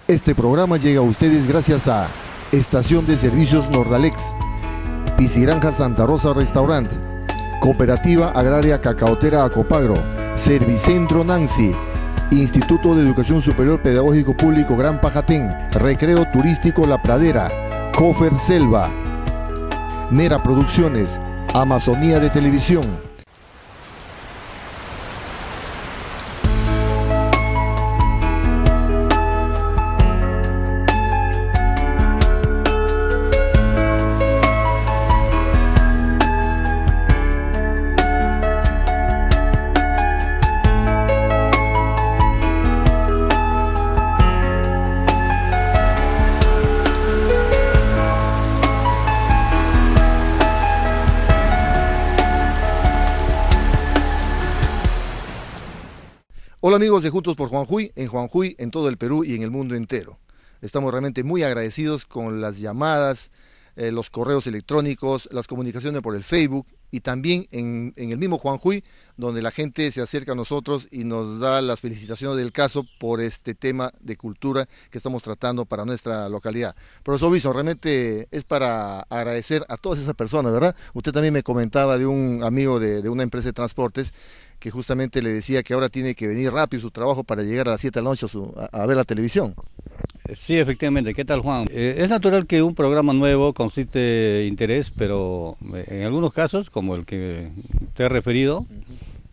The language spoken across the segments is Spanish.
Este programa llega a ustedes gracias a Estación de Servicios Nordalex, Piscigranja Santa Rosa Restaurant, Cooperativa Agraria Cacaotera Acopagro, Servicentro Nancy, Instituto de Educación Superior Pedagógico Público Gran Pajatén, Recreo Turístico La Pradera, Cofer Selva, Mera Producciones, Amazonía de Televisión. Hola amigos de Juntos por Juanjuy, en todo el Perú y en el mundo entero. Estamos realmente muy agradecidos con las llamadas, los correos electrónicos, las comunicaciones por el Facebook y también en el mismo Juanjuy, donde la gente se acerca a nosotros y nos da las felicitaciones del caso por este tema de cultura que estamos tratando para nuestra localidad. Profesor Wilson, realmente es para agradecer a todas esas personas, ¿verdad? Usted también me comentaba de un amigo de una empresa de transportes que justamente le decía que ahora tiene que venir rápido su trabajo para llegar a las 7 de la noche a ver la televisión. Sí, efectivamente. ¿Qué tal, Juan? Es natural que un programa nuevo concite interés, pero en algunos casos, como el que te he referido,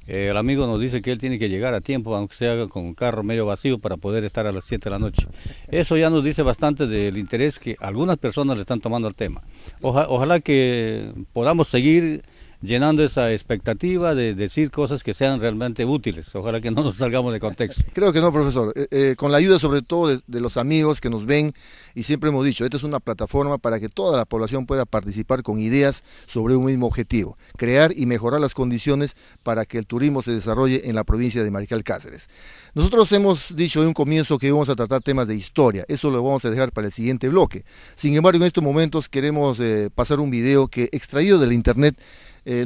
el amigo nos dice que él tiene que llegar a tiempo, aunque sea con un carro medio vacío, para poder estar a las 7 de la noche. Eso ya nos dice bastante del interés que algunas personas le están tomando al tema. Ojalá que podamos seguir llenando esa expectativa de decir cosas que sean realmente útiles. Ojalá que no nos salgamos de contexto. Creo que no, profesor. Con la ayuda sobre todo de los amigos que nos ven, y siempre hemos dicho, esta es una plataforma para que toda la población pueda participar con ideas sobre un mismo objetivo, crear y mejorar las condiciones para que el turismo se desarrolle en la provincia de Mariscal Cáceres. Nosotros hemos dicho en un comienzo que vamos a tratar temas de historia, eso lo vamos a dejar para el siguiente bloque. Sin embargo, en estos momentos queremos pasar un video que, extraído del internet,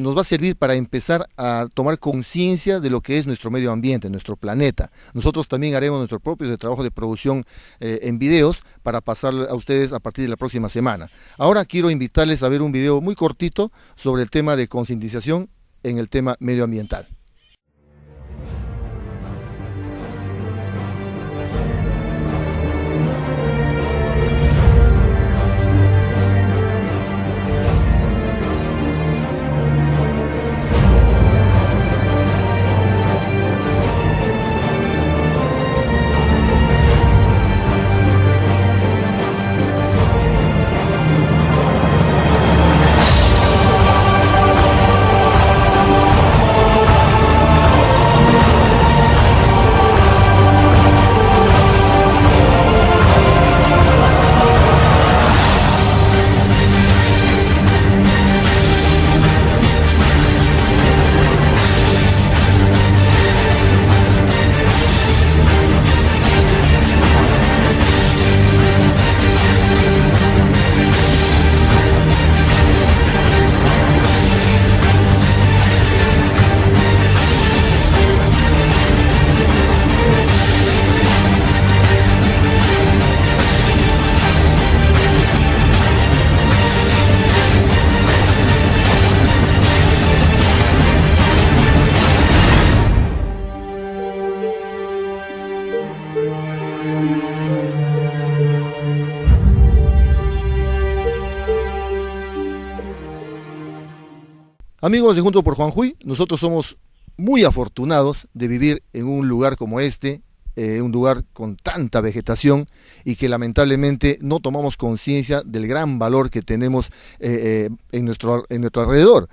nos va a servir para empezar a tomar conciencia de lo que es nuestro medio ambiente, nuestro planeta. Nosotros también haremos nuestro propio trabajo de producción en videos para pasar a ustedes a partir de la próxima semana. Ahora quiero invitarles a ver un video muy cortito sobre el tema de concientización en el tema medioambiental. Amigos de Juntos por Juanjuy, nosotros somos muy afortunados de vivir en un lugar como este, un lugar con tanta vegetación y que lamentablemente no tomamos conciencia del gran valor que tenemos en nuestro alrededor.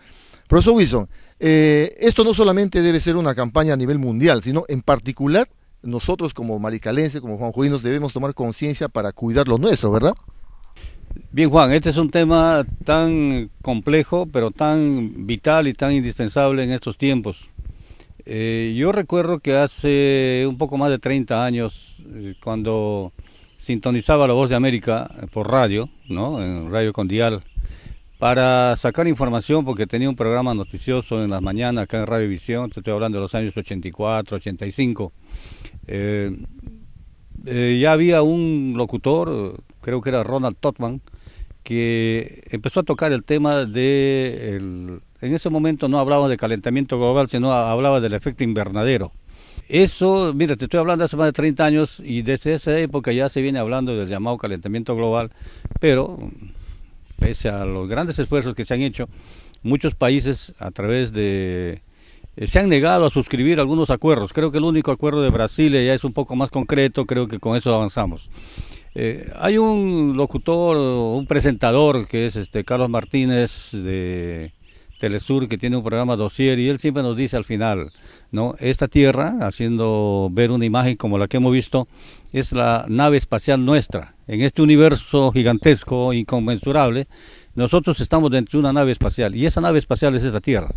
Profesor Wilson, esto no solamente debe ser una campaña a nivel mundial, sino en particular nosotros como maricalenses, como juanjuinos, debemos tomar conciencia para cuidar lo nuestro, ¿verdad? Bien, Juan, este es un tema tan complejo, pero tan vital y tan indispensable en estos tiempos. Yo recuerdo que hace un poco más de 30 años, cuando sintonizaba La Voz de América por radio, ¿no? En Radio con dial, para sacar información, porque tenía un programa noticioso en las mañanas acá en Radiovisión, te estoy hablando de los años 84, 85. ya había un locutor, creo que era Ronald Totman, que empezó a tocar el tema en ese momento no hablaba de calentamiento global, sino hablaba del efecto invernadero. Eso, mira, te estoy hablando de hace más de 30 años y desde esa época ya se viene hablando del llamado calentamiento global, pero pese a los grandes esfuerzos que se han hecho, muchos países a través de... se han negado a suscribir algunos acuerdos. Creo que el único acuerdo de Brasil ya es un poco más concreto, creo que con eso avanzamos. Hay un locutor, un presentador que es Carlos Martínez de Telesur, que tiene un programa Dossier, y él siempre nos dice al final, ¿no? Esta Tierra, haciendo ver una imagen como la que hemos visto, es la nave espacial nuestra. En este universo gigantesco, inconmensurable, nosotros estamos dentro de una nave espacial, y esa nave espacial es esta Tierra.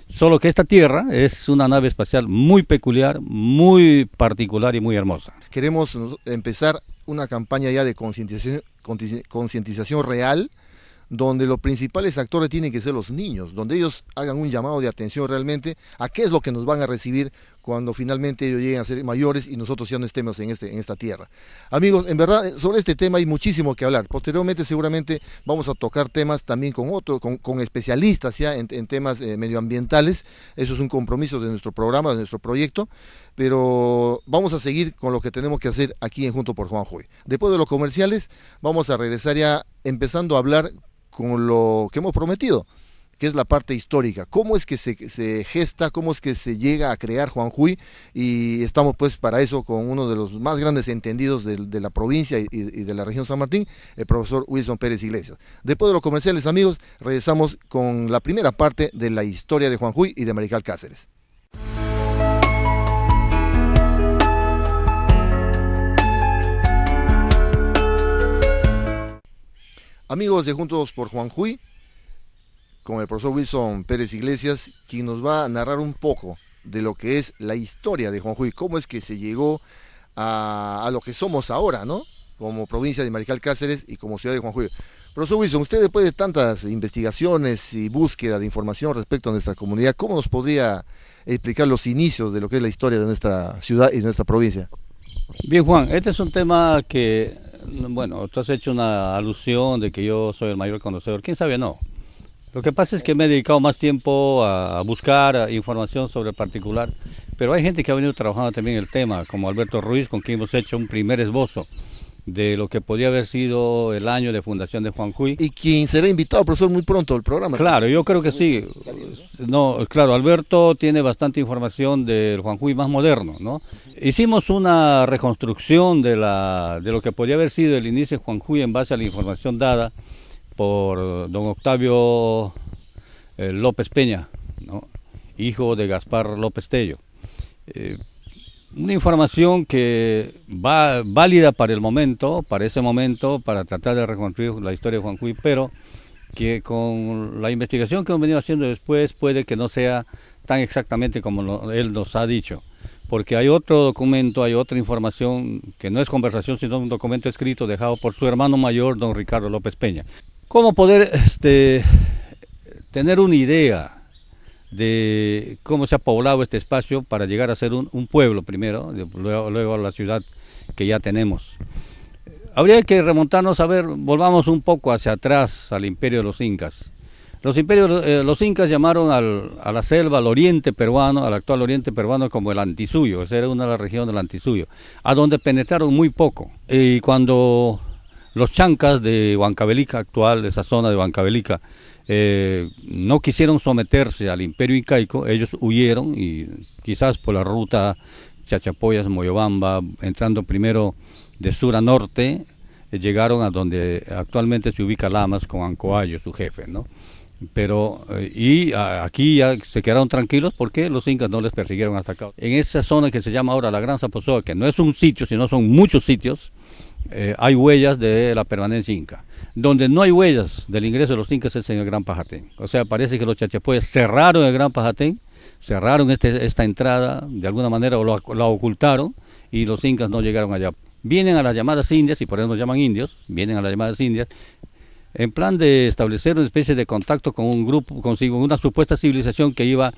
Solo que esta Tierra es una nave espacial muy peculiar, muy particular y muy hermosa. Queremos empezar una campaña ya de concientización real, donde los principales actores tienen que ser los niños, donde ellos hagan un llamado de atención realmente a qué es lo que nos van a recibir cuando finalmente ellos lleguen a ser mayores y nosotros ya no estemos en esta tierra. Amigos, en verdad sobre este tema hay muchísimo que hablar. Posteriormente seguramente vamos a tocar temas también con especialistas ya en temas medioambientales. Eso es un compromiso de nuestro programa, de nuestro proyecto, pero vamos a seguir con lo que tenemos que hacer aquí en Junto por Juanjoy. Después de los comerciales vamos a regresar ya empezando a hablar con lo que hemos prometido, que es la parte histórica, cómo es que se gesta, cómo es que se llega a crear Juanjoy, y estamos pues para eso con uno de los más grandes entendidos de la provincia y de la región San Martín, el profesor Wilson Pérez Iglesias. Después de los comerciales, amigos, regresamos con la primera parte de la historia de Juanjoy y de Marical Cáceres. Amigos de Juntos por Juanjoy, con el profesor Wilson Pérez Iglesias, quien nos va a narrar un poco de lo que es la historia de Juanjoy, cómo es que se llegó a lo que somos ahora, ¿no? Como provincia de Marical Cáceres y como ciudad de Juanjoy. Profesor Wilson, usted después de tantas investigaciones y búsqueda de información respecto a nuestra comunidad, ¿cómo nos podría explicar los inicios de lo que es la historia de nuestra ciudad y de nuestra provincia? Bien, Juan, este es un tema que, bueno, tú has hecho una alusión de que yo soy el mayor conocedor. ¿Quién sabe? No. Lo que pasa es que me he dedicado más tiempo a buscar información sobre el particular, pero hay gente que ha venido trabajando también el tema, como Alberto Ruiz, con quien hemos hecho un primer esbozo de lo que podría haber sido el año de fundación de Juanjoy. Y quien será invitado, profesor, muy pronto al programa. Claro, yo creo que sí. No, claro, Alberto tiene bastante información del Juanjoy más moderno, ¿no? Hicimos una reconstrucción de lo que podría haber sido el inicio de Juanjoy en base a la información dada por don Octavio López Peña, ¿no? Hijo de Gaspar López Tello. Una información que va válida para ese momento, para tratar de reconstruir la historia de Juanjoy, pero que con la investigación que hemos venido haciendo después puede que no sea tan exactamente como él nos ha dicho, porque hay otro documento, hay otra información que no es conversación, sino un documento escrito dejado por su hermano mayor, don Ricardo López Peña. ¿Cómo poder tener una idea de cómo se ha poblado este espacio para llegar a ser un pueblo primero, luego a la ciudad que ya tenemos? Habría que remontarnos volvamos un poco hacia atrás al imperio de los incas. Los incas llamaron a la selva, al oriente peruano, al actual oriente peruano, como el Antisuyo. Esa era una de las regiones del Antisuyo, a donde penetraron muy poco. Y cuando los chancas de Huancavelica actual, de esa zona de Huancavelica, no quisieron someterse al imperio incaico, ellos huyeron y quizás por la ruta Chachapoyas-Moyobamba, entrando primero de sur a norte, llegaron a donde actualmente se ubica Lamas con Ancoayo, su jefe, ¿no? Pero aquí ya se quedaron tranquilos porque los incas no les persiguieron hasta acá. En esa zona que se llama ahora la Gran Zaposoa, que no es un sitio, sino son muchos sitios, hay huellas de la permanencia inca. Donde no hay huellas del ingreso de los incas es en el Gran Pajatén. O sea, parece que los chachapoyas cerraron el Gran Pajatén, cerraron esta entrada de alguna manera, o la ocultaron, y los incas no llegaron allá. Vienen a las llamadas indias, y por eso nos llaman indios, vienen a las llamadas indias, en plan de establecer una especie de contacto con un grupo, con una supuesta civilización que iba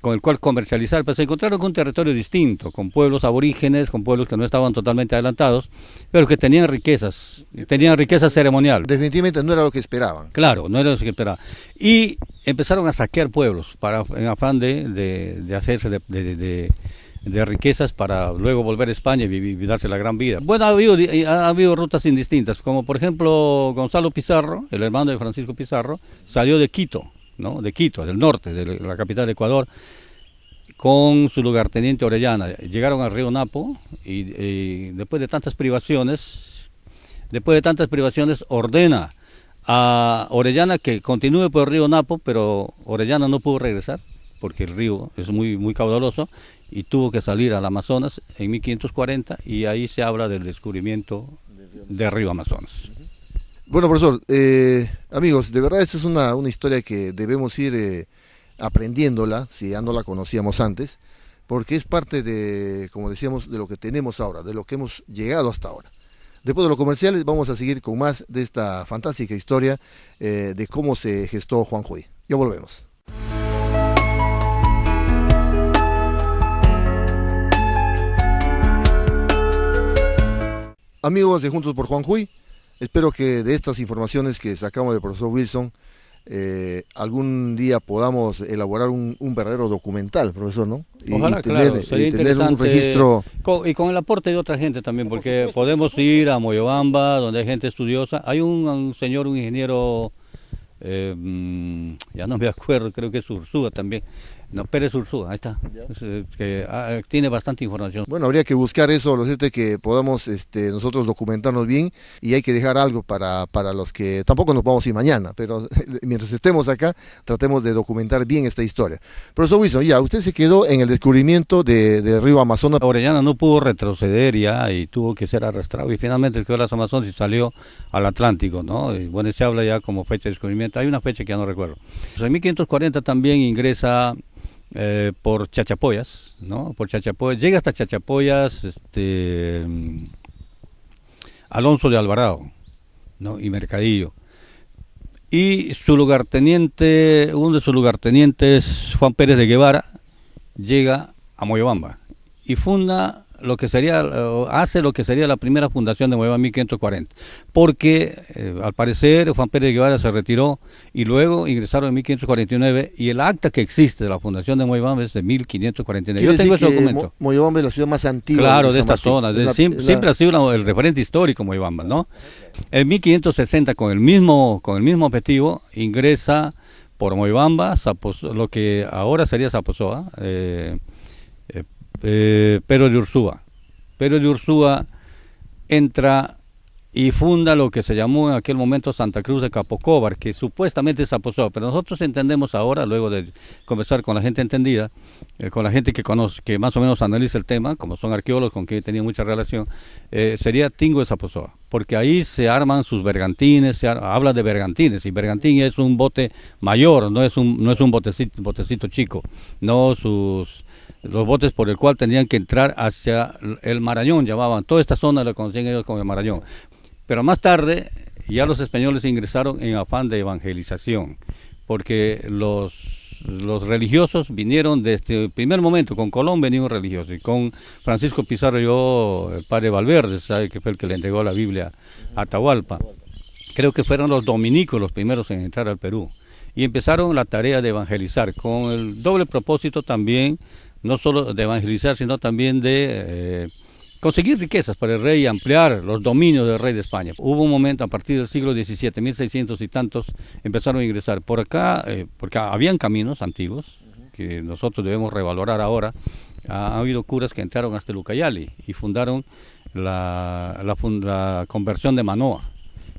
con el cual comercializar, pues se encontraron con un territorio distinto, con pueblos aborígenes, con pueblos que no estaban totalmente adelantados, pero que tenían riqueza ceremonial. Definitivamente no era lo que esperaban. Claro, no era lo que esperaban. Y empezaron a saquear pueblos en afán de hacerse de riquezas para luego volver a España y darse la gran vida. Bueno, ha habido rutas indistintas, como por ejemplo Gonzalo Pizarro, el hermano de Francisco Pizarro, salió de Quito, ¿no? De Quito, del norte, de la capital de Ecuador, con su lugarteniente Orellana. Llegaron al río Napo y después de tantas privaciones ordena a Orellana que continúe por el río Napo, pero Orellana no pudo regresar porque el río es muy caudaloso y tuvo que salir al Amazonas en 1540 y ahí se habla del descubrimiento del río Amazonas. Bueno, profesor, amigos, de verdad esta es una historia que debemos ir aprendiéndola, si ya no la conocíamos antes, porque es parte de, como decíamos, de lo que tenemos ahora, de lo que hemos llegado hasta ahora. Después de los comerciales vamos a seguir con más de esta fantástica historia de cómo se gestó Juanjuy. Ya volvemos. Amigos de Juntos por Juanjuy, espero que de estas informaciones que sacamos del profesor Wilson, algún día podamos elaborar un verdadero documental, profesor, ¿no? Ojalá, claro, sería interesante, un registro. Y con el aporte de otra gente también, porque podemos ir a Moyobamba, donde hay gente estudiosa. Hay un señor, un ingeniero, ya no me acuerdo, creo que es Ursúa también. No, Pérez Ursúa, ahí está, que tiene bastante información. Bueno, habría que buscar eso, lo cierto es que podamos nosotros documentarnos bien y hay que dejar algo para los que tampoco nos vamos a ir mañana, pero mientras estemos acá tratemos de documentar bien esta historia. Profesor Wilson, ya, usted se quedó en el descubrimiento del río Amazonas. Orellana no pudo retroceder ya y tuvo que ser arrastrado y finalmente quedó en las Amazonas y salió al Atlántico, ¿no? Y bueno, se habla ya como fecha de descubrimiento, hay una fecha que ya no recuerdo. Pues en 1540 también ingresa por Chachapoyas, ¿no? Por Chachapoyas, llega hasta Chachapoyas Alonso de Alvarado, ¿no? Y Mercadillo. Y uno de sus lugartenientes, Juan Pérez de Guevara, llega a Moyobamba y hace lo que sería la primera fundación de Moyobamba en 1540, porque al parecer Juan Pérez de Guevara se retiró y luego ingresaron en 1549 y el acta que existe de la fundación de Moyobamba es de 1549. Yo tengo ese documento. Moyobamba es la ciudad más antigua. Claro, de esta zona, siempre ha sido el referente histórico Moyobamba, ¿no? En 1560 con el mismo objetivo ingresa por Moyobamba, lo que ahora sería Zaposoa, Pedro de Ursúa. Pedro de Ursúa entra y funda lo que se llamó en aquel momento Santa Cruz de Capocóvar, que supuestamente es Zaposoa, pero nosotros entendemos ahora, luego de conversar con la gente entendida, con la gente que conoce, que más o menos analiza el tema, como son arqueólogos con quien tenía mucha relación, sería Tingo de Zaposoa, porque ahí se arman sus bergantines, habla de bergantines, y bergantín es un bote mayor, no es un botecito chico, los botes por el cual tenían que entrar hacia el Marañón, llamaban, toda esta zona la conocían ellos como el Marañón. Pero más tarde ya los españoles ingresaron en afán de evangelización, porque los religiosos vinieron desde el primer momento. Con Colón venía un religioso y con Francisco Pizarro el padre Valverde, sabe que fue el que le entregó la Biblia a Atahualpa. Creo que fueron los dominicos los primeros en entrar al Perú y empezaron la tarea de evangelizar con el doble propósito también, no solo de evangelizar, sino también de conseguir riquezas para el rey y ampliar los dominios del rey de España. Hubo un momento a partir del siglo XVII, 1600 y tantos, empezaron a ingresar por acá, porque habían caminos antiguos que nosotros debemos revalorar ahora. Ha habido curas que entraron hasta el Ucayali y fundaron la conversión de Manoa,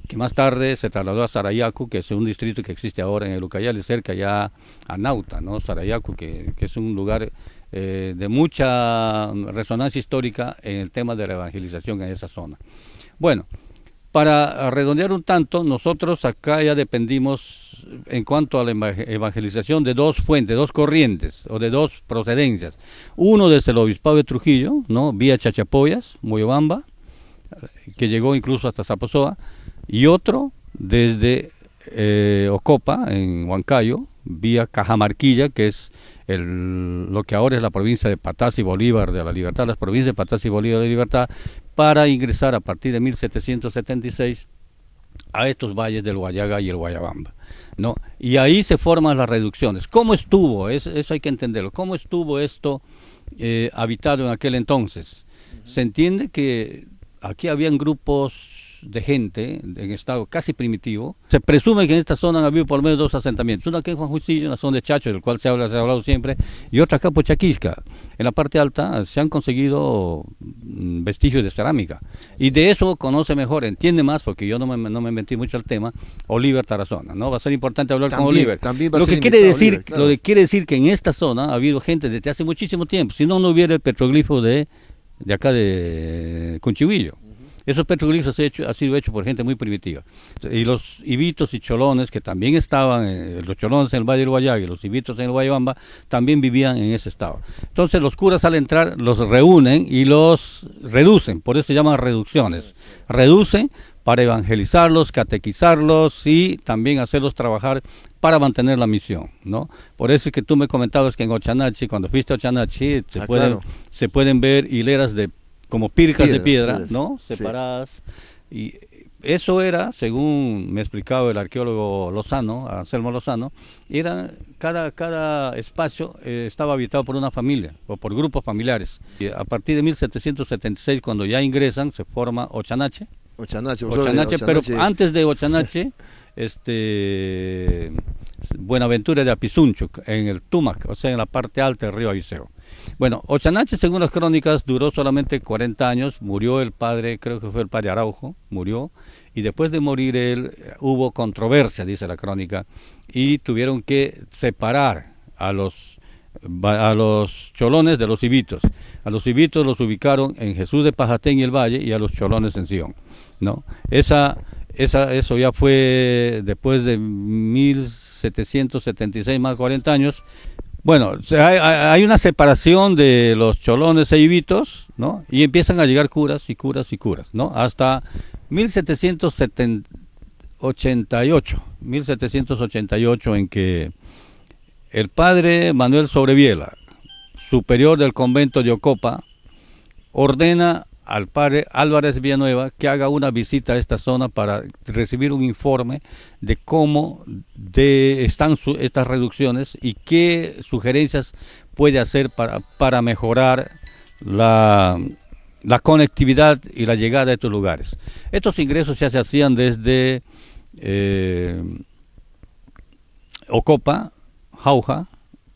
que más tarde se trasladó a Sarayacu, que es un distrito que existe ahora en el Ucayali, cerca ya a Nauta, ¿no? Sarayacu, que es un lugar de mucha resonancia histórica en el tema de la evangelización en esa zona. Bueno, para redondear un tanto, nosotros acá ya dependimos en cuanto a la evangelización de dos fuentes, dos corrientes o de dos procedencias. Uno desde el obispado de Trujillo, ¿no? Vía Chachapoyas, Moyobamba, que llegó incluso hasta Zaposoa, y otro desde Ocopa, en Huancayo, vía Cajamarquilla, que es lo que ahora es la provincia de Patas y Bolívar de la Libertad, las provincias de Patas y Bolívar de la Libertad, para ingresar a partir de 1776 a estos valles del Huallaga y el Guayabamba, ¿no? Y ahí se forman las reducciones. ¿Cómo estuvo? Eso hay que entenderlo. ¿Cómo estuvo esto habitado en aquel entonces? Se entiende que aquí habían grupos de gente en estado casi primitivo. Se presume que en esta zona han habido por lo menos 2 asentamientos, uno aquí en Juan Juicillo, en la zona de Chacho, del cual se ha hablado siempre, y otra acá por Chaquisca. En la parte alta se han conseguido vestigios de cerámica, y de eso conoce mejor, entiende más, porque yo no me metí mucho al tema, Oliver Tarazona, ¿no? Va a ser importante hablar con Oliver. Lo que quiere decir, claro. Lo que quiere decir que en esta zona ha habido gente desde hace muchísimo tiempo, si no, no hubiera el petroglifo de acá de Cunchihuillo. Esos petroglifos han sido hechos por gente muy primitiva. Y los ibitos y cholones, que también estaban, los cholones en el Valle del Huallaga y los ibitos en el Guayabamba, también vivían en ese estado. Entonces los curas al entrar los reúnen y los reducen, por eso se llaman reducciones. Reducen para evangelizarlos, catequizarlos y también hacerlos trabajar para mantener la misión, ¿no? Por eso es que tú me comentabas que en Ochanachi, cuando fuiste a Ochanachi, se pueden ver hileras de como pircas de piedra, ¿no? Separadas. Sí. Y eso era, según me explicaba el arqueólogo Lozano, Anselmo Lozano, cada espacio estaba habitado por una familia o por grupos familiares. Y a partir de 1776, cuando ya ingresan, se forma Ochanache, pero antes de Ochanache, Buenaventura de Apizuncho, en el Tumac, o sea, en la parte alta del río Aviseo. Bueno, Ochanache, según las crónicas, duró solamente 40 años, murió el padre, creo que fue el padre Araujo, murió, y después de morir él, hubo controversia, dice la crónica, y tuvieron que separar a los cholones de los ibitos. A los ibitos los ubicaron en Jesús de Pajatén y el Valle, y a los cholones en Sion, ¿no? Eso ya fue después de 1776, más 40 años. Bueno, hay una separación de los cholones e ibitos, ¿no? Y empiezan a llegar curas y curas y curas, ¿no? Hasta 1788, en que el padre Manuel Sobreviela, superior del convento de Ocopa, ordena al padre Álvarez Villanueva que haga una visita a esta zona para recibir un informe de cómo están estas reducciones y qué sugerencias puede hacer para mejorar la conectividad y la llegada a estos lugares. Estos ingresos ya se hacían desde Ocopa, Jauja,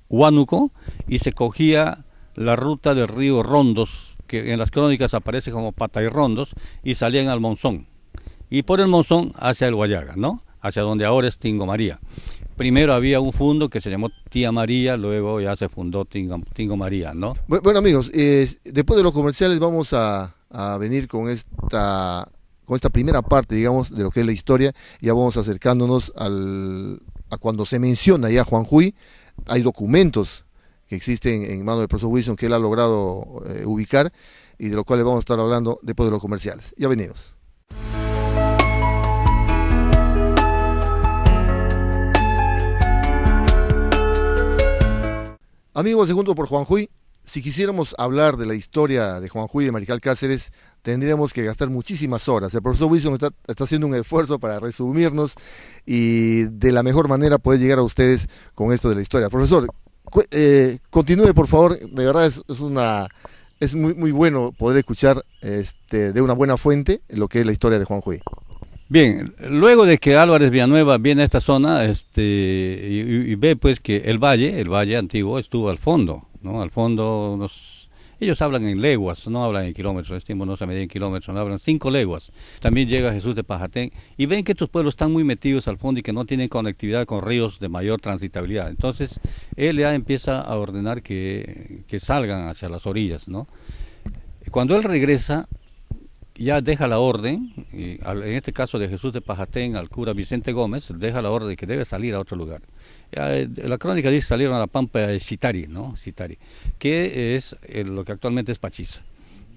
Huánuco, y se cogía la ruta del río Rondos, que en las crónicas aparece como Patairrondos, y salían al Monzón, y por el Monzón hacia el Huallaga, ¿no? Hacia donde ahora es Tingo María. Primero había un fundo que se llamó Tía María, luego ya se fundó Tingo María, ¿no? Bueno, amigos, después de los comerciales vamos a venir con esta primera parte, digamos, de lo que es la historia. Ya vamos acercándonos a cuando se menciona ya Juanjuy. Hay documentos que existen en manos del profesor Wilson que él ha logrado ubicar, y de lo cual vamos a estar hablando después de los comerciales. Ya venimos. Amigos de Juntos por Juanjuy, si quisiéramos hablar de la historia de Juanjuy de Mariscal Cáceres, tendríamos que gastar muchísimas horas. El profesor Wilson está haciendo un esfuerzo para resumirnos y de la mejor manera poder llegar a ustedes con esto de la historia. Profesor, continúe, por favor. De verdad es muy, muy bueno poder escuchar de una buena fuente lo que es la historia de Juanjuy. Bien, luego de que Álvarez Villanueva viene a esta zona y ve pues que el valle antiguo estuvo al fondo, ¿no? Al fondo, ellos hablan en leguas, no hablan en kilómetros, este tiempo no se medía en kilómetros, no hablan 5 leguas. También llega Jesús de Pajatén y ven que estos pueblos están muy metidos al fondo y que no tienen conectividad con ríos de mayor transitabilidad. Entonces él ya empieza a ordenar que salgan hacia las orillas, ¿no? Cuando él regresa, ya deja la orden, y en este caso de Jesús de Pajatén al cura Vicente Gómez, deja la orden de que debe salir a otro lugar. La crónica dice salieron a la pampa de Citari, ¿no? Citari, que es lo que actualmente es Pachiza,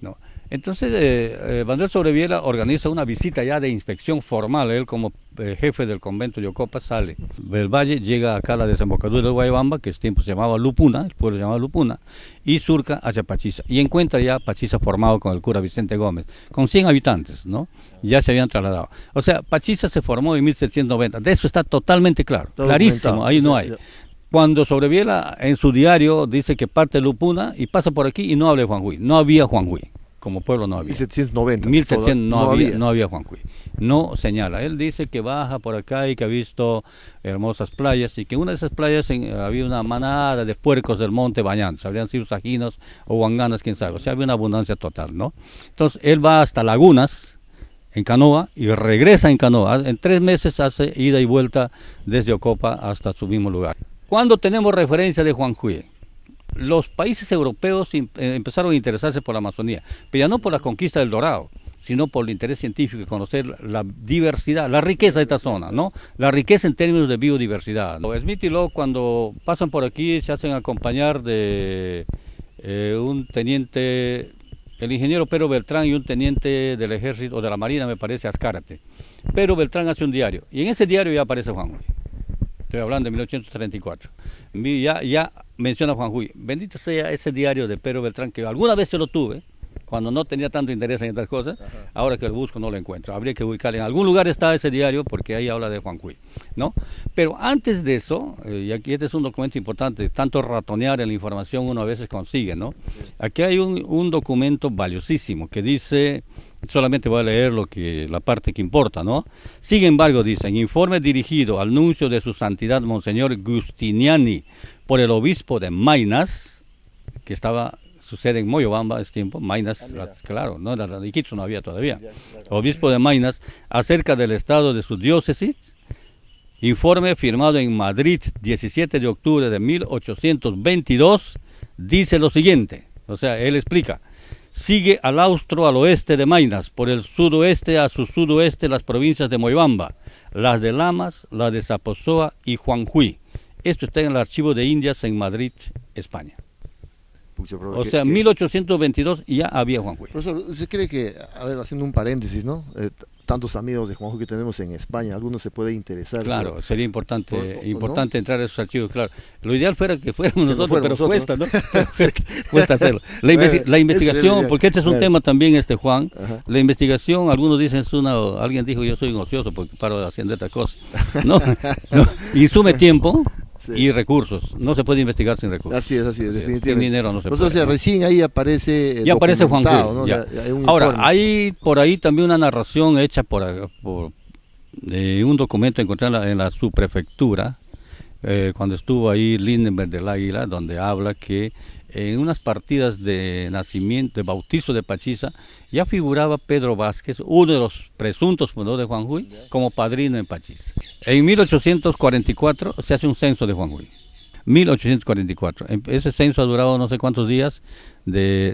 ¿no? Entonces, Manuel Sobreviera organiza una visita ya de inspección formal. Él como jefe del convento de Yocopa sale del valle, llega acá a la desembocadura del Guayabamba, que en ese tiempo se llamaba Lupuna, el pueblo se llamaba Lupuna, y surca hacia Pachiza. Y encuentra ya Pachiza formado con el cura Vicente Gómez, con 100 habitantes, ¿no? Ya se habían trasladado. O sea, Pachiza se formó en 1790. De eso está totalmente claro, todo clarísimo, ahí no hay. Cuando Sobreviera en su diario dice que parte de Lupuna y pasa por aquí y no habla de Juanjuy. No había Juanjuy. Como pueblo no había. 1790. 1700 no había Juanjuy. No señala. Él dice que baja por acá y que ha visto hermosas playas y que en una de esas playas había una manada de puercos del monte bañándose. Habrían sido sajinos o huanganas, quién sabe. O sea, había una abundancia total, ¿no? Entonces, él va hasta Lagunas en canoa y regresa en canoa. En 3 meses hace ida y vuelta desde Ocopa hasta su mismo lugar. ¿Cuándo tenemos referencia de Juanjuy? Los países europeos empezaron a interesarse por la Amazonía, pero ya no por la conquista del Dorado, sino por el interés científico de conocer la diversidad, la riqueza de esta zona, ¿no? La riqueza en términos de biodiversidad. Smith y Locke, cuando pasan por aquí, se hacen acompañar de un teniente, el ingeniero Pero Beltrán, y un teniente del ejército o de la marina, me parece, Azcárate. Pero Beltrán hace un diario, y en ese diario ya aparece Juanjuy. Estoy hablando de 1834. Ya menciona Juanjuy. Bendito sea ese diario de Pero Beltrán, que alguna vez yo lo tuve, cuando no tenía tanto interés en estas cosas. Ajá. Ahora que lo busco no lo encuentro. Habría que ubicarlo. En algún lugar está ese diario porque ahí habla de Juanjuy, ¿no? Pero antes de eso, y aquí este es un documento importante, tanto ratonear en la información uno a veces consigue, ¿no? Sí. Aquí hay un documento valiosísimo que dice... Solamente voy a leer la parte que importa, ¿no? Sin embargo, dicen, informe dirigido al nuncio de su santidad Monseñor Giustiniani por el obispo de Maynas, que sucede en Moyobamba ese tiempo, Maynas, claro, no era de Iquitos, no había todavía. Obispo de Maynas, acerca del estado de su diócesis, informe firmado en Madrid, 17 de octubre de 1822, dice lo siguiente, o sea, él explica. Sigue al austro al oeste de Maynas, por el sudoeste a su sudoeste las provincias de Moyobamba, las de Lamas, la de Zaposoa y Juanjuy. Esto está en el Archivo de Indias en Madrid, España. O sea, 1822 ya había Juanjuy. Profesor, ¿usted cree que, a ver, haciendo un paréntesis, ¿no? Tantos amigos de Juanjuy que tenemos en España, algunos se puede interesar. Claro, sería importante ¿no? Entrar a esos archivos, claro. Lo ideal fuera que fuéramos nosotros, pero cuesta, ¿no? Cuesta hacerlo. La investigación, porque este es un tema también, Juan, ajá. La investigación, algunos dicen, alguien dijo, yo soy un ocioso porque paro de haciendo esta cosa. No, insume tiempo. Sí. Y recursos, no se puede investigar sin recursos. Así es, definitivamente. Sin dinero no se puede. O sea, recién ahí aparece ya aparece Juanjuy, ¿no? Ya. Ahora, hay por ahí también una narración hecha por un documento encontrado en la subprefectura, cuando estuvo ahí Lindenberg del Águila, donde habla que en unas partidas de nacimiento, de bautizo de Pachiza, ya figuraba Pedro Vázquez, uno de los presuntos fundadores de Juanjuy, como padrino en Pachiza. En 1844 se hace un censo de Juanjuy. 1844. Ese censo ha durado no sé cuántos días, de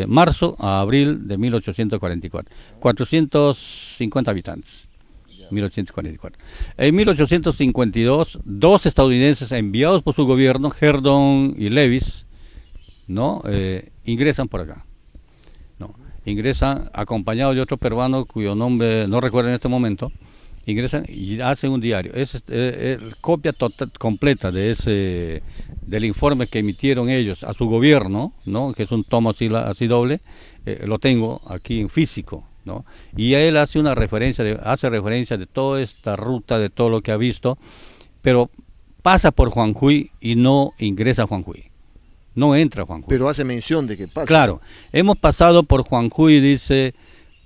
marzo a abril de 1844. 450 habitantes. 1844. En 1852, 2 estadounidenses enviados por su gobierno, Herdon y Lewis, ¿no? Ingresan por acá. ¿No? Ingresan acompañados de otro peruano cuyo nombre no recuerdo en este momento. Ingresan y hacen un diario. Es copia completa del informe que emitieron ellos a su gobierno, ¿no? Que es un tomo así doble. Lo tengo aquí en físico, ¿no? Y él hace referencia de toda esta ruta, de todo lo que ha visto, pero pasa por Juanjuy y no ingresa a Juanjuy. No entra a Juanjuy. Pero hace mención de que pasa. Claro, hemos pasado por Juanjuy, dice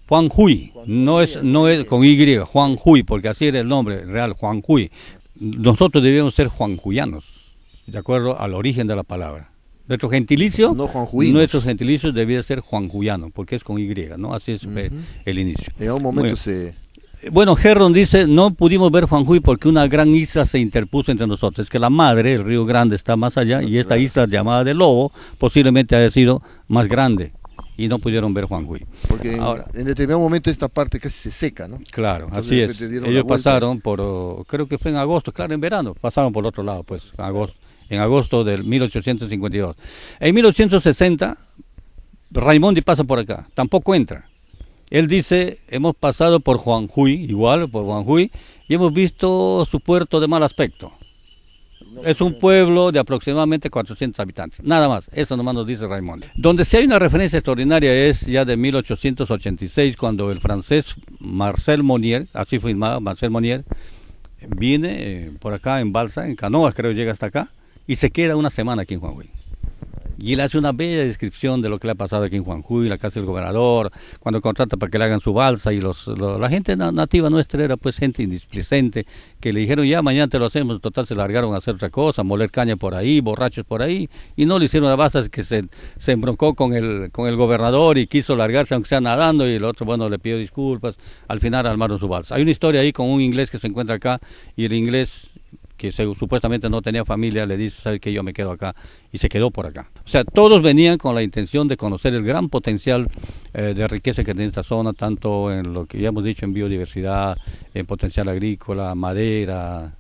Juanjuy, no es con Y, Juanjuy, porque así era el nombre real, Juanjuy. Nosotros debíamos ser juanjuyanos, de acuerdo al origen de la palabra. Nuestro gentilicio, nuestros gentilicios debía ser juanjuyano, porque es con Y, ¿no? Así es el inicio. En algún momento Bueno, Herron dice, no pudimos ver Juanjuy porque una gran isla se interpuso entre nosotros. Es que la madre, el río Grande, está más allá, y esta isla llamada de Lobo posiblemente haya sido más grande, y no pudieron ver Juanjuy. Porque ahora, en determinado momento esta parte casi se seca, ¿no? Claro, entonces, así es. Ellos pasaron creo que fue en agosto, claro, en verano, pasaron por el otro lado, pues, en agosto del 1852. En 1860 Raimondi pasa por acá, tampoco entra. Él dice, hemos pasado por Juanjuy, igual por Juanjuy, y hemos visto su puerto de mal aspecto. Es un pueblo de aproximadamente 400 habitantes, nada más, eso nomás nos dice Raimondi. Donde sí hay una referencia extraordinaria es ya de 1886, cuando el francés Marcel Monnier, así firmaba Marcel Monnier, viene por acá en balsa, en canoas creo, llega hasta acá, y se queda una semana aquí en Juanjuy. Y él hace una bella descripción de lo que le ha pasado aquí en Juanjuy, la casa del gobernador, cuando contrata para que le hagan su balsa, y la gente nativa nuestra era pues gente indisplicente, que le dijeron ya mañana te lo hacemos, total se largaron a hacer otra cosa, moler caña por ahí, borrachos por ahí, y no le hicieron la balsa, que se embroncó con el gobernador y quiso largarse aunque sea nadando, y el otro bueno le pidió disculpas, al final armaron su balsa. Hay una historia ahí con un inglés que se encuentra acá, y el inglés, que supuestamente no tenía familia, le dice, ¿sabe qué? Yo me quedo acá, y se quedó por acá. O sea, todos venían con la intención de conocer el gran potencial de riqueza que tiene esta zona, tanto en lo que ya hemos dicho en biodiversidad, en potencial agrícola, madera,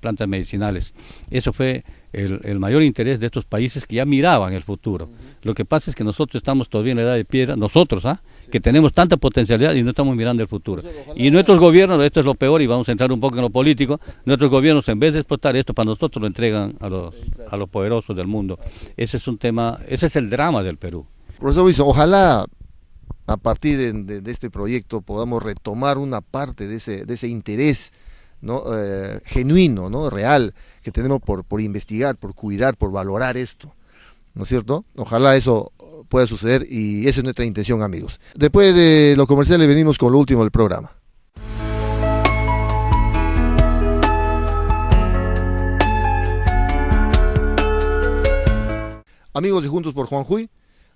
plantas medicinales. Eso fue el mayor interés de estos países que ya miraban el futuro. Lo que pasa es que nosotros estamos todavía en la edad de piedra, nosotros, que tenemos tanta potencialidad y no estamos mirando el futuro. Y nuestros gobiernos, esto es lo peor, y vamos a entrar un poco en lo político, nuestros gobiernos en vez de explotar esto para nosotros lo entregan a los poderosos del mundo. Ese es un tema, ese es el drama del Perú. Profesor Wilson, ojalá a partir de este proyecto podamos retomar una parte de ese interés, ¿no? Genuino, ¿no? Real, que tenemos por investigar, por cuidar, por valorar esto, ¿no es cierto? Ojalá eso pueda suceder, y esa es nuestra intención, amigos. Después de lo comercial le venimos con lo último del programa. Amigos de Juntos por Juanjuy,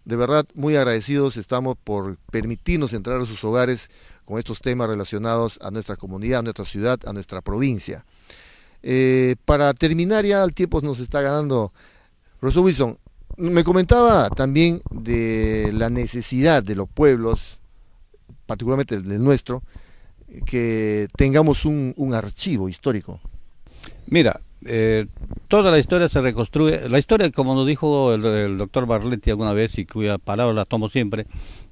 de verdad muy agradecidos estamos por permitirnos entrar a sus hogares con estos temas relacionados a nuestra comunidad, a nuestra ciudad, a nuestra provincia. Para terminar, ya el tiempo nos está ganando. Profesor Wilson, me comentaba también de la necesidad de los pueblos, particularmente el nuestro, que tengamos un archivo histórico. Mira, toda la historia se reconstruye. La historia, como nos dijo el doctor Barletti alguna vez, y cuya palabra la tomo siempre,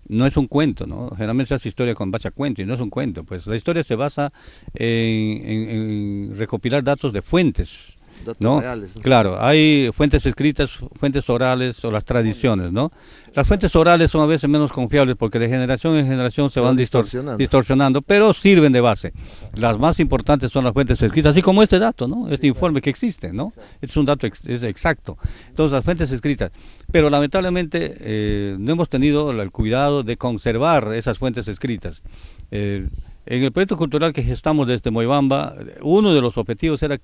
no es un cuento, ¿no? Generalmente se hace historia con base a cuento, y no es un cuento. Pues la historia se basa en recopilar datos de fuentes, ¿no? Reales, ¿no? Claro, hay fuentes escritas, fuentes orales o las tradiciones, ¿no? Las fuentes orales son a veces menos confiables porque de generación en generación se van distorsionando, pero sirven de base. Las más importantes son las fuentes escritas, así como este dato, ¿no? Este informe que existe, ¿no? Este es un dato es exacto. Entonces, las fuentes escritas. Pero lamentablemente no hemos tenido el cuidado de conservar esas fuentes escritas. En el proyecto cultural que gestamos desde Moibamba, uno de los objetivos era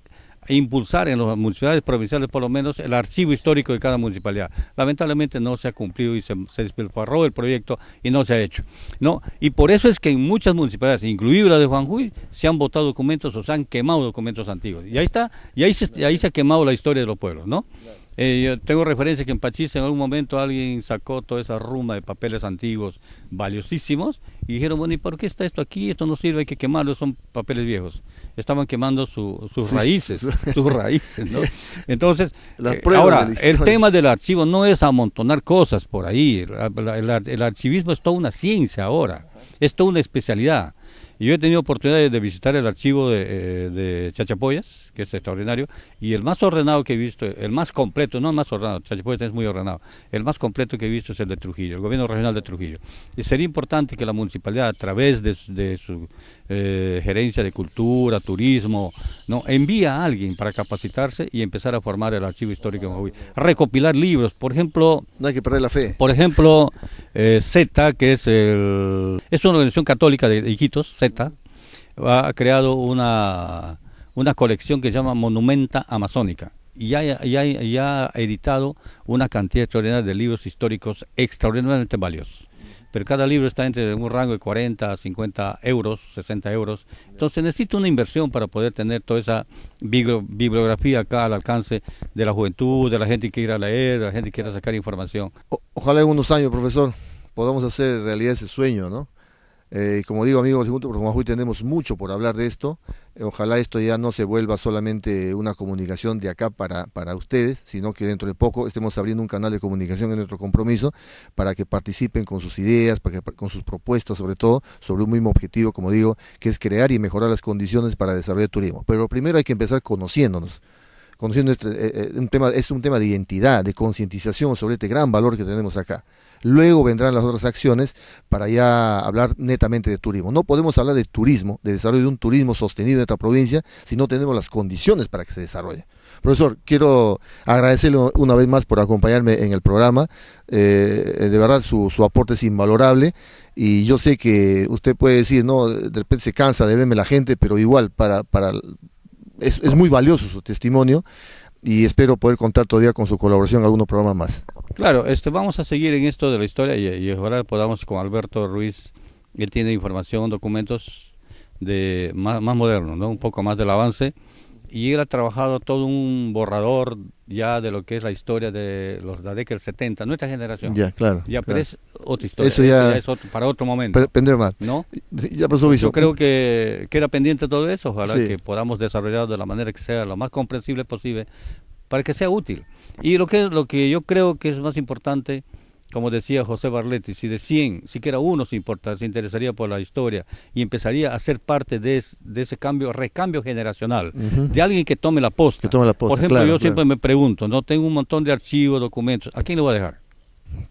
impulsar en las municipalidades provinciales por lo menos el archivo histórico de cada municipalidad. Lamentablemente no se ha cumplido y se despilfarró el proyecto y no se ha hecho, ¿no? Y por eso es que en muchas municipalidades, incluido la de Juanjuy, se han botado documentos o se han quemado documentos antiguos. Y ahí está, y ahí se ha quemado la historia de los pueblos, ¿no? Yo tengo referencia que en Pachís en algún momento alguien sacó toda esa ruma de papeles antiguos valiosísimos y dijeron, bueno, ¿y por qué está esto aquí? Esto no sirve, hay que quemarlo, son papeles viejos. Estaban quemando sus raíces, ¿no? Entonces, ahora, el tema del archivo no es amontonar cosas por ahí. El archivismo es toda una ciencia ahora, es toda una especialidad. Y yo he tenido oportunidad de visitar el archivo de Chachapoyas, que es extraordinario, y el más ordenado que he visto, el más completo, no el más ordenado, Chachapoyas es muy ordenado, el más completo que he visto es el de Trujillo, el gobierno regional de Trujillo. Y sería importante que la municipalidad, a través de su gerencia de cultura, turismo, ¿no?, envíe a alguien para capacitarse y empezar a formar el archivo histórico de Jujuy. Recopilar libros, por ejemplo... No hay que perder la fe. Por ejemplo, Z, que es una organización católica de Iquitos, Z, ha creado una colección que se llama Monumenta Amazónica y ya ha editado una cantidad extraordinaria de libros históricos extraordinariamente valiosos. Pero cada libro está entre un rango de 40 a 50 euros, 60 euros. Entonces necesita una inversión para poder tener toda esa bibliografía acá al alcance de la juventud, de la gente que quiera leer, de la gente que quiera sacar información. Ojalá en unos años, profesor, podamos hacer realidad ese sueño, ¿no? Como digo, amigos, junto por Juan Juy tenemos mucho por hablar de esto. Ojalá esto ya no se vuelva solamente una comunicación de acá para ustedes, sino que dentro de poco estemos abriendo un canal de comunicación en nuestro compromiso para que participen con sus ideas, con sus propuestas, sobre todo, sobre un mismo objetivo, como digo, que es crear y mejorar las condiciones para desarrollar el turismo. Pero primero hay que empezar conociéndonos. Es un tema de identidad, de concientización sobre este gran valor que tenemos acá. Luego vendrán las otras acciones para ya hablar netamente de turismo. No podemos hablar de turismo, de desarrollo de un turismo sostenido en esta provincia, si no tenemos las condiciones para que se desarrolle. Profesor, quiero agradecerle una vez más por acompañarme en el programa. De verdad su aporte es invalorable, y yo sé que usted puede decir, no, de repente se cansa de verme la gente, pero igual es muy valioso su testimonio, y espero poder contar todavía con su colaboración en algunos programas más. Claro, vamos a seguir en esto de la historia y ojalá podamos con Alberto Ruiz. Él tiene información, documentos de más modernos, ¿no? Un poco más del avance, y él ha trabajado todo un borrador ya de lo que es la historia de la década del 70, nuestra generación. Ya, claro. Ya, pero claro. es otra historia. Eso ya es para otro momento. Pendré más. ¿No? Ya, profesor, yo creo que queda pendiente todo eso. Ojalá sí, que podamos desarrollarlo de la manera que sea lo más comprensible posible para que sea útil. Y lo que yo creo que es más importante, como decía José Barletti, si de 100, siquiera uno se interesaría por la historia y empezaría a ser parte de ese recambio generacional, de alguien que tome la posta. Por ejemplo, claro, yo siempre me pregunto, no tengo un montón de archivos, documentos, ¿a quién le voy a dejar?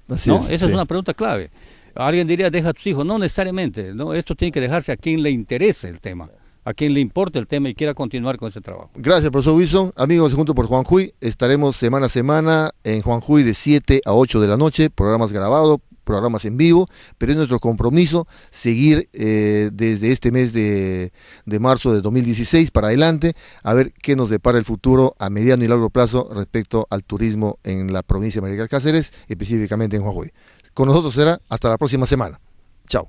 Así ¿No? es, Esa sí. es una pregunta clave. Alguien diría, deja a tus hijos. No necesariamente, ¿no? Esto tiene que dejarse a quien le interese el tema, a quien le importe el tema y quiera continuar con ese trabajo. Gracias, profesor Wilson. Amigos, junto por Juan Juy, estaremos semana a semana en Juan Juy de 7 a 8 de la noche, programas grabados, programas en vivo, pero es nuestro compromiso seguir desde este mes de marzo de 2016 para adelante, a ver qué nos depara el futuro a mediano y largo plazo respecto al turismo en la provincia de María del Cáceres, específicamente en Juan Juy. Con nosotros será hasta la próxima semana. Chao.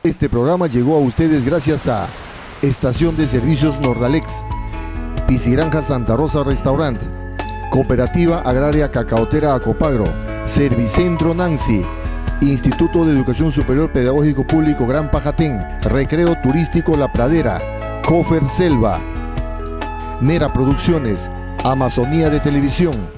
Este programa llegó a ustedes gracias a Estación de Servicios Nordalex, Piscigranja Santa Rosa Restaurant, Cooperativa Agraria Cacaotera Acopagro, Servicentro Nancy, Instituto de Educación Superior Pedagógico Público Gran Pajatén, Recreo Turístico La Pradera, Cofer Selva, Mera Producciones, Amazonía de Televisión.